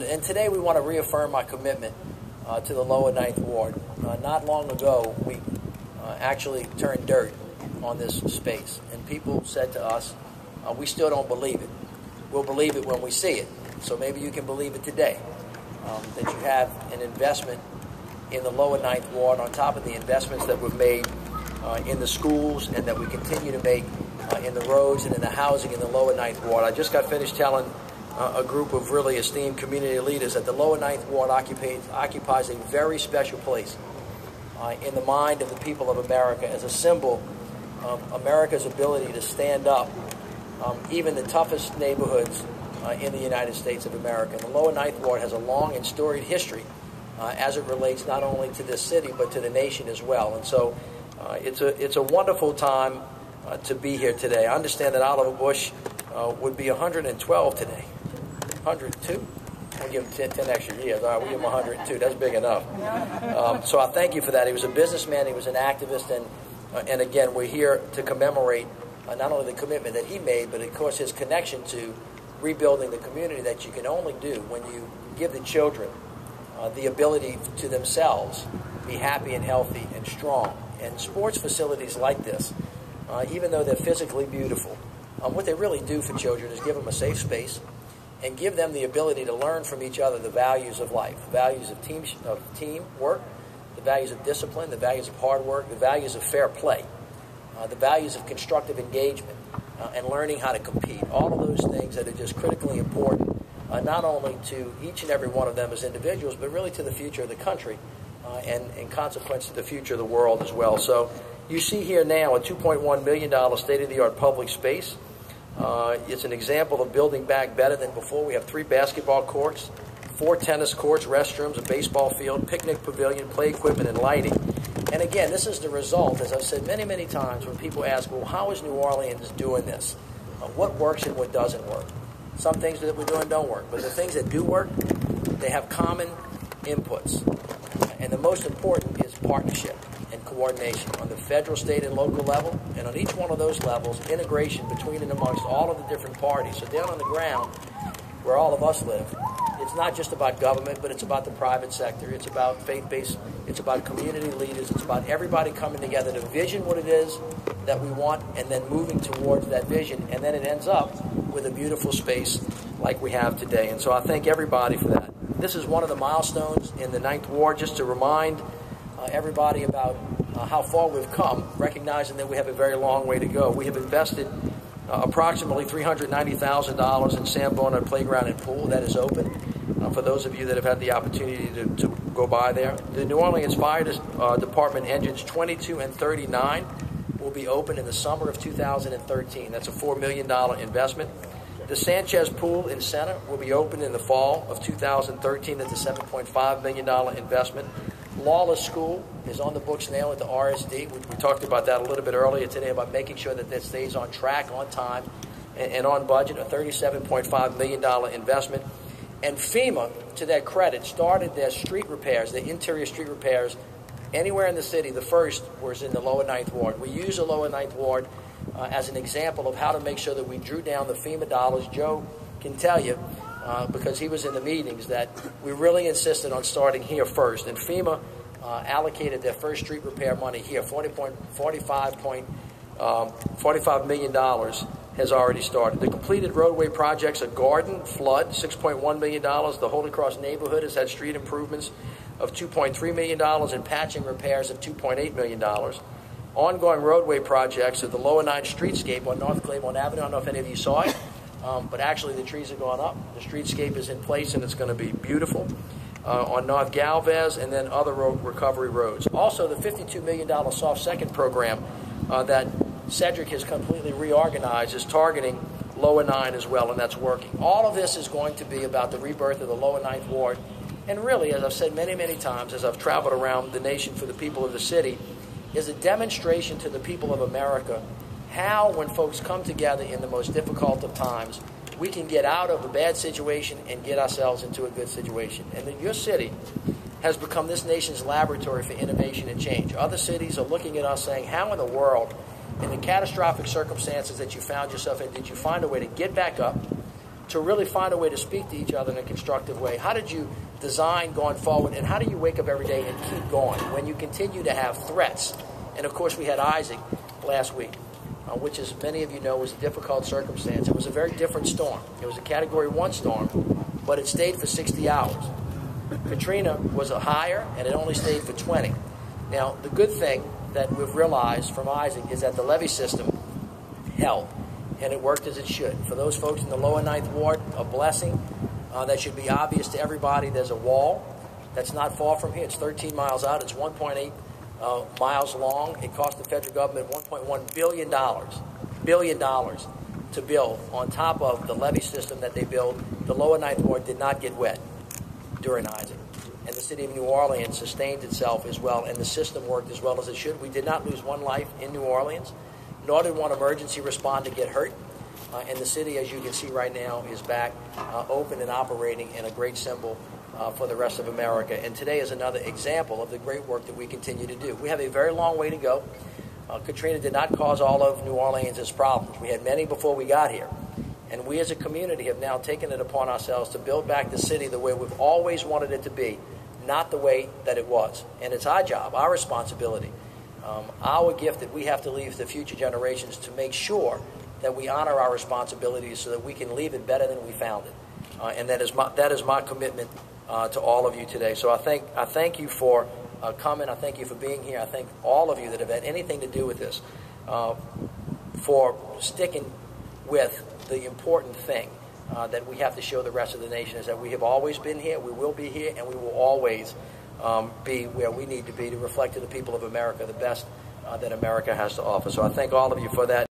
And today we want to reaffirm our commitment to the lower Ninth Ward. Not long ago, we actually turned dirt on this space, and people said to us, we still don't believe it. We'll believe it when we see it. So maybe you can believe it today, that you have an investment in the lower Ninth Ward on top of the investments that we've made in the schools and that we continue to make in the roads and in the housing in the lower Ninth Ward. I just got finished telling a group of really esteemed community leaders that the lower Ninth Ward occupies a very special place in the mind of the people of America as a symbol of America's ability to stand up even the toughest neighborhoods in the United States of America. And the lower Ninth Ward has a long and storied history as it relates not only to this city but to the nation as well. And so it's a wonderful time to be here today. I understand that Oliver Bush would be 112 today. 102? We'll give him 10 extra years. All right, we'll give him 102. That's big enough. So I thank you for that. He was a businessman. He was an activist. And again, we're here to commemorate not only the commitment that he made, but of course his connection to rebuilding the community that you can only do when you give the children the ability to themselves be happy and healthy and strong. And sports facilities like this, even though they're physically beautiful, what they really do for children is give them a safe space and give them the ability to learn from each other the values of life, the values of teamwork, the values of discipline, the values of hard work, the values of fair play, the values of constructive engagement, and learning how to compete. All of those things that are just critically important, not only to each and every one of them as individuals, but really to the future of the country and in consequence to the future of the world as well. So you see here now a $2.1 million state-of-the-art public space. It's an example of building back better than before. We have 3 basketball courts, 4 tennis courts, restrooms, a baseball field, picnic pavilion, play equipment, and lighting. And again, this is the result, as I've said many, many times, when people ask, well, how is New Orleans doing this? What works and what doesn't work? Some things that we're doing don't work, but the things that do work, they have common inputs. And the most important is partnership and coordination on the federal, state, and local level. And on each one of those levels, integration between and amongst all of the different parties. So down on the ground, where all of us live, it's not just about government, but it's about the private sector. It's about faith-based, it's about community leaders. It's about everybody coming together to vision what it is that we want and then moving towards that vision. And then it ends up with a beautiful space like we have today. And so I thank everybody for that. This is one of the milestones in the Ninth Ward, just to remind everybody about how far we've come, recognizing that we have a very long way to go. We have invested approximately $390,000 in Sambona Playground and Pool. That is open for those of you that have had the opportunity to go by there. The New Orleans Fire Department engines 22 and 39 will be open in the summer of 2013. That's a $4 million investment. The Sanchez Pool in Center will be open in the fall of 2013. That's a $7.5 million investment. Lawless School is on the books now at the RSD. We talked about that a little bit earlier today about making sure that that stays on track, on time, and on budget, a $37.5 million investment. And FEMA, to their credit, started their street repairs, their interior street repairs, anywhere in the city. The first was in the lower Ninth Ward. We use the lower Ninth Ward as an example of how to make sure that we drew down the FEMA dollars. Joe can tell you, because he was in the meetings, that we really insisted on starting here first. And FEMA allocated their first street repair money here. $45 million has already started. The completed roadway projects are Garden, Flood, $6.1 million. The Holy Cross neighborhood has had street improvements of $2.3 million and patching repairs of $2.8 million. Ongoing roadway projects of the Lower 9th Streetscape on North Claiborne Avenue. I don't know if any of you saw it, but actually the trees have gone up. The streetscape is in place and it's going to be beautiful. On North Galvez and then other road recovery roads. Also, the $52 million soft second program that Cedric has completely reorganized is targeting Lower 9 as well, and that's working. All of this is going to be about the rebirth of the Lower 9th Ward. And really, as I've said many, many times, as I've traveled around the nation for the people of the city, is a demonstration to the people of America how, when folks come together in the most difficult of times, we can get out of a bad situation and get ourselves into a good situation. And that your city has become this nation's laboratory for innovation and change. Other cities are looking at us saying, how in the world, in the catastrophic circumstances that you found yourself in, did you find a way to get back up, to really find a way to speak to each other in a constructive way? How did you design going forward, and how do you wake up every day and keep going when you continue to have threats? And of course, we had Isaac last week, which, as many of you know, was a difficult circumstance. It was a very different storm. It was a Category 1 storm, but it stayed for 60 hours. Katrina was a higher, and it only stayed for 20. Now, the good thing that we've realized from Isaac is that the levee system held, and it worked as it should. For those folks in the lower 9th Ward, a blessing. That should be obvious to everybody. There's a wall that's not far from here. It's 13 miles out. It's 1.8 miles long. It cost the federal government $1.1 billion to build. On top of the levee system that they built, the lower 9th Ward did not get wet during Isaac. And the city of New Orleans sustained itself as well, and the system worked as well as it should. We did not lose one life in New Orleans, nor did one emergency responder get hurt. And the city, as you can see right now, is back open and operating, and a great symbol for the rest of America. And today is another example of the great work that we continue to do. We have a very long way to go. Katrina did not cause all of New Orleans' problems. We had many before we got here. And we as a community have now taken it upon ourselves to build back the city the way we've always wanted it to be, not the way that it was. And it's our job, our responsibility, our gift that we have to leave to future generations to make sure that we honor our responsibilities so that we can leave it better than we found it. And that is my commitment to all of you today. So I thank you for coming. I thank you for being here. I thank all of you that have had anything to do with this for sticking with the important thing that we have to show the rest of the nation is that we have always been here, we will be here, and we will always be where we need to be to reflect to the people of America the best that America has to offer. So I thank all of you for that.